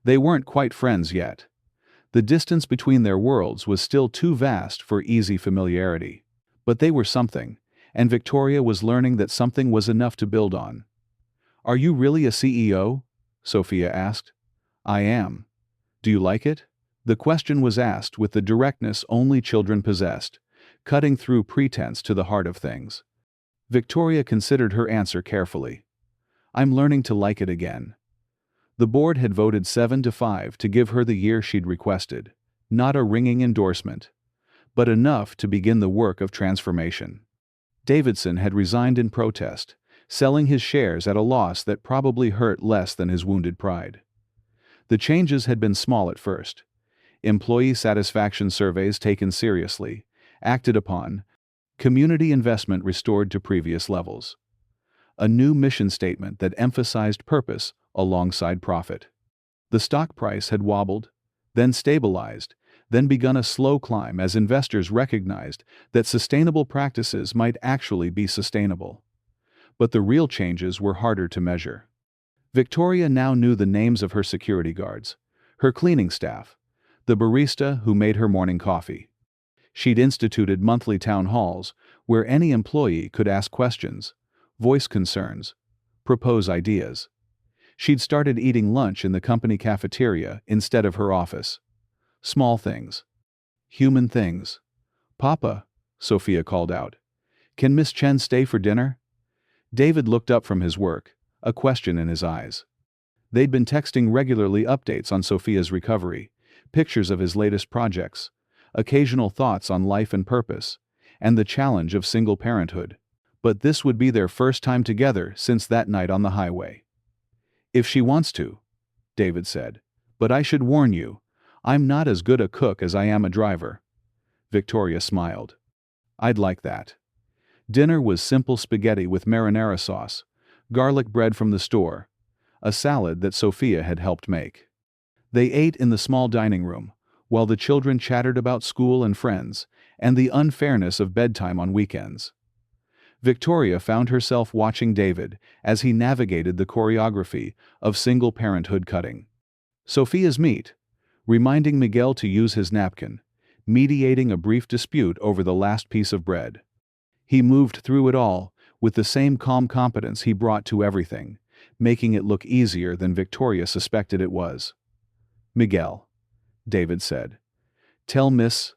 They weren't quite friends yet. The distance between their worlds was still too vast for easy familiarity. But they were something, and Victoria was learning that something was enough to build on. "Are you really a CEO?" Sophia asked. "I am. Do you like it?" The question was asked with the directness only children possessed, cutting through pretense to the heart of things. Victoria considered her answer carefully. "I'm learning to like it again." The board had voted 7-5 to give her the year she'd requested, not a ringing endorsement, but enough to begin the work of transformation. Davidson had resigned in protest, selling his shares at a loss that probably hurt less than his wounded pride. The changes had been small at first. Employee satisfaction surveys taken seriously, acted upon, community investment restored to previous levels. A new mission statement that emphasized purpose alongside profit. The stock price had wobbled, then stabilized, then begun a slow climb as investors recognized that sustainable practices might actually be sustainable. But the real changes were harder to measure. Victoria now knew the names of her security guards, her cleaning staff, the barista who made her morning coffee. She'd instituted monthly town halls where any employee could ask questions, voice concerns, propose ideas. She'd started eating lunch in the company cafeteria instead of her office. Small things. Human things. "Papa," Sophia called out. "Can Miss Chen stay for dinner?" David looked up from his work, a question in his eyes. They'd been texting regularly updates on Sophia's recovery, pictures of his latest projects, occasional thoughts on life and purpose, and the challenge of single parenthood. But this would be their first time together since that night on the highway. "If she wants to," David said. "But I should warn you, I'm not as good a cook as I am a driver." Victoria smiled. "I'd like that." Dinner was simple spaghetti with marinara sauce, garlic bread from the store, a salad that Sophia had helped make. They ate in the small dining room, while the children chattered about school and friends, and the unfairness of bedtime on weekends. Victoria found herself watching David as he navigated the choreography of single parenthood cutting. Sophia's meat, reminding Miguel to use his napkin, mediating a brief dispute over the last piece of bread. He moved through it all with the same calm competence he brought to everything, making it look easier than Victoria suspected it was. "Miguel," David said, "tell Miss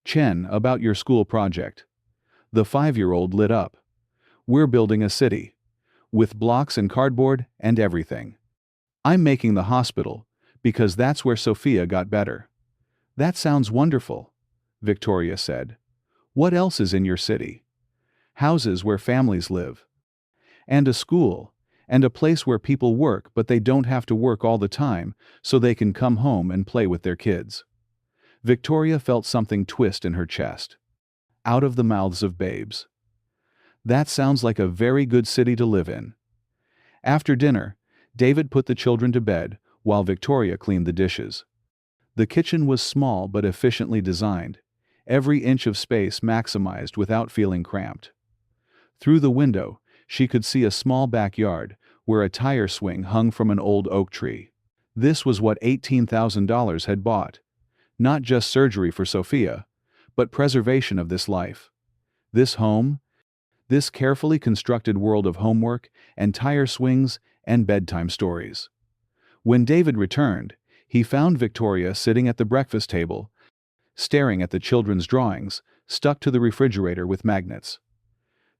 Chen about your school project." The 5-year-old lit up. "We're building a city. With blocks and cardboard and everything. I'm making the hospital, because that's where Sophia got better." "That sounds wonderful," Victoria said. "What else is in your city?" "Houses where families live. And a school, and a place where people work but they don't have to work all the time so they can come home and play with their kids." Victoria felt something twist in her chest. Out of the mouths of babes. That sounds like a very good city to live in. After dinner, David put the children to bed while Victoria cleaned the dishes. The kitchen was small but efficiently designed, every inch of space maximized without feeling cramped. Through the window, she could see a small backyard where a tire swing hung from an old oak tree. This was what $18,000 had bought. Not just surgery for Sophia, but preservation of this life. This home, this carefully constructed world of homework and tire swings and bedtime stories. When David returned, he found Victoria sitting at the breakfast table, staring at the children's drawings, stuck to the refrigerator with magnets.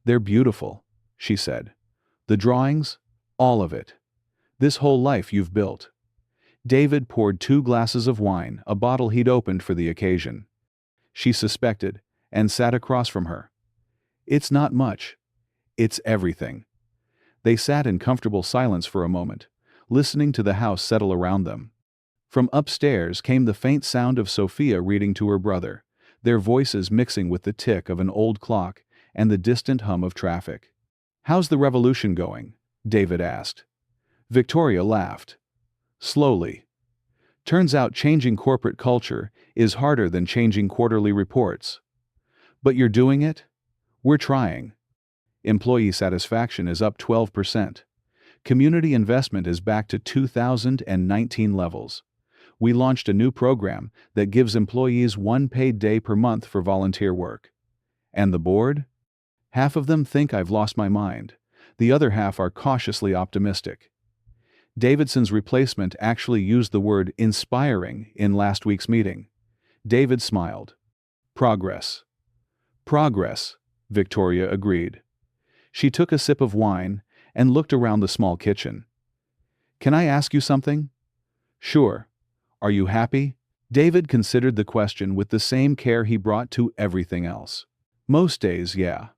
"They're beautiful," she said. "The drawings, all of it. This whole life you've built." David poured 2 glasses of wine, a bottle he'd opened for the occasion. She suspected, and sat across from her. "It's not much. It's everything." They sat in comfortable silence for a moment, listening to the house settle around them. From upstairs came the faint sound of Sophia reading to her brother, their voices mixing with the tick of an old clock and the distant hum of traffic. "How's the revolution going?" David asked. Victoria laughed. "Slowly. Turns out changing corporate culture is harder than changing quarterly reports." "But you're doing it?" "We're trying. Employee satisfaction is up 12%. Community investment is back to 2019 levels. We launched a new program that gives employees 1 paid day per month for volunteer work." "And the board?" "Half of them think I've lost my mind. The other half are cautiously optimistic." Davidson's replacement actually used the word inspiring in last week's meeting. David smiled. "Progress." "Progress," Victoria agreed. She took a sip of wine and looked around the small kitchen. "Can I ask you something?" "Sure. Are you happy?" David considered the question with the same care he brought to everything else. "Most days, yeah.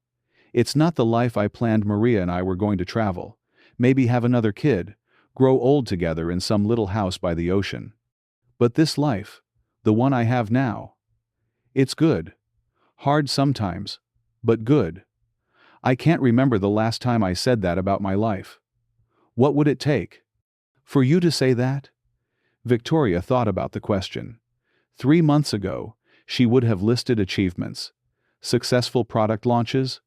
It's not the life I planned. Maria and I were going to travel, maybe have another kid, grow old together in some little house by the ocean. But this life, the one I have now, it's good. Hard sometimes, but good. I can't remember the last time I said that about my life." "What would it take?" "For you to say that?" Victoria thought about the question. 3 months ago, she would have listed achievements: successful product launches,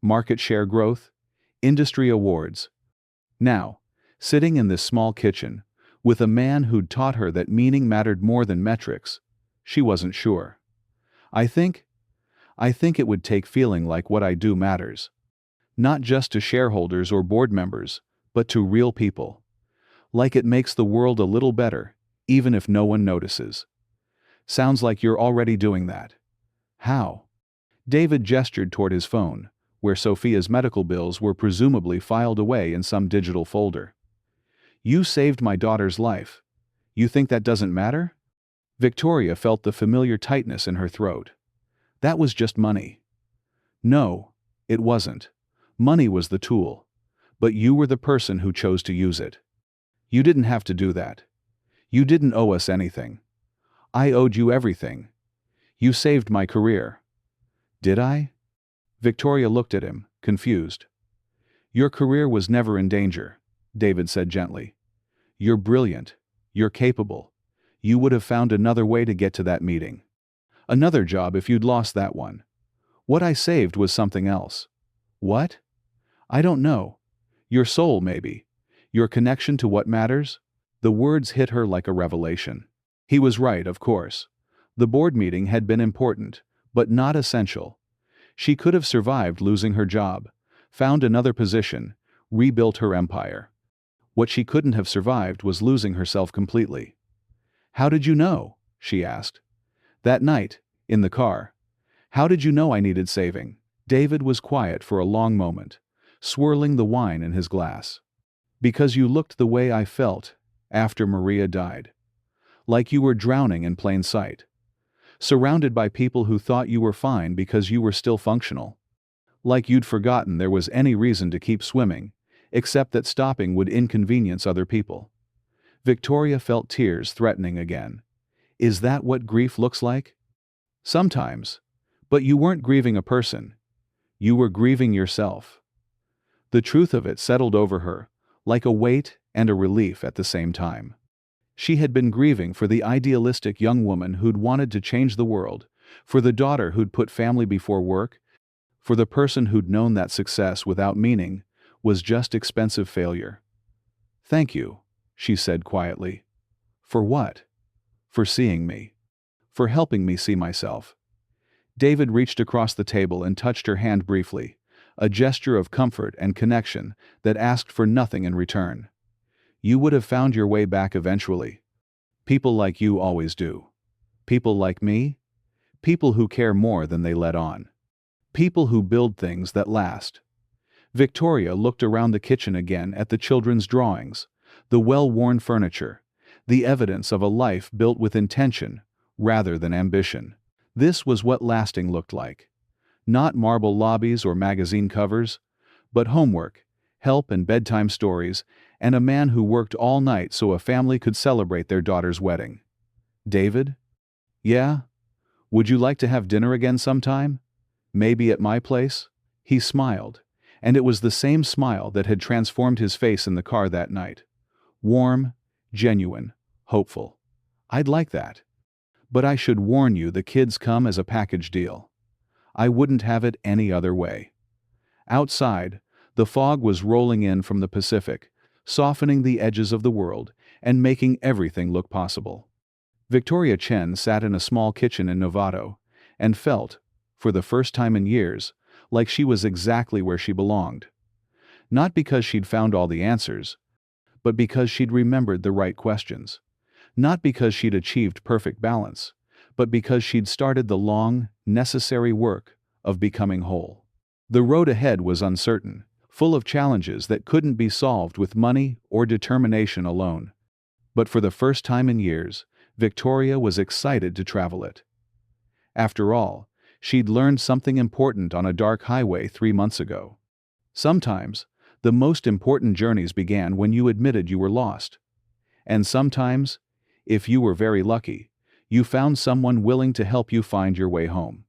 market share growth, industry awards. Now, sitting in this small kitchen, with a man who'd taught her that meaning mattered more than metrics, she wasn't sure. I think it would take feeling like what I do matters. Not just to shareholders or board members, but to real people. Like it makes the world a little better, even if no one notices. Sounds like you're already doing that. How? David gestured toward his phone, where Sophia's medical bills were presumably filed away in some digital folder. You saved my daughter's life. You think that doesn't matter? Victoria felt the familiar tightness in her throat. That was just money. No, it wasn't. Money was the tool. But you were the person who chose to use it. You didn't have to do that. You didn't owe us anything. I owed you everything. You saved my career. Did I? Victoria looked at him, confused. Your career was never in danger, David said gently. You're brilliant. You're capable. You would have found another way to get to that meeting. Another job if you'd lost that one. What I saved was something else. What? I don't know. Your soul, maybe. Your connection to what matters? The words hit her like a revelation. He was right, of course. The board meeting had been important, but not essential. She could have survived losing her job, found another position, rebuilt her empire. What she couldn't have survived was losing herself completely. How did you know? She asked. That night, in the car. How did you know I needed saving? David was quiet for a long moment, swirling the wine in his glass. Because you looked the way I felt after Maria died. Like you were drowning in plain sight. Surrounded by people who thought you were fine because you were still functional. Like you'd forgotten there was any reason to keep swimming, except that stopping would inconvenience other people. Victoria felt tears threatening again. Is that what grief looks like? Sometimes. But you weren't grieving a person. You were grieving yourself. The truth of it settled over her, like a weight and a relief at the same time. She had been grieving for the idealistic young woman who'd wanted to change the world, for the daughter who'd put family before work, for the person who'd known that success without meaning was just expensive failure. Thank you, she said quietly. For what? For seeing me. For helping me see myself. David reached across the table and touched her hand briefly, a gesture of comfort and connection that asked for nothing in return. You would have found your way back eventually. People like you always do. People like me? People who care more than they let on. People who build things that last. Victoria looked around the kitchen again at the children's drawings, the well-worn furniture, the evidence of a life built with intention rather than ambition. This was what lasting looked like. Not marble lobbies or magazine covers, but homework, help and bedtime stories, and a man who worked all night so a family could celebrate their daughter's wedding. David? Yeah? Would you like to have dinner again sometime? Maybe at my place? He smiled, and it was the same smile that had transformed his face in the car that night. Warm, genuine, hopeful. I'd like that. But I should warn you, the kids come as a package deal. I wouldn't have it any other way. Outside, the fog was rolling in from the Pacific, softening the edges of the world and making everything look possible. Victoria Chen sat in a small kitchen in Novato and felt, for the first time in years, like she was exactly where she belonged. Not because she'd found all the answers, but because she'd remembered the right questions. Not because she'd achieved perfect balance, but because she'd started the long, necessary work of becoming whole. The road ahead was uncertain, full of challenges that couldn't be solved with money or determination alone. But for the first time in years, Victoria was excited to travel it. After all, she'd learned something important on a dark highway 3 months ago. Sometimes, the most important journeys began when you admitted you were lost. And sometimes, if you were very lucky, you found someone willing to help you find your way home.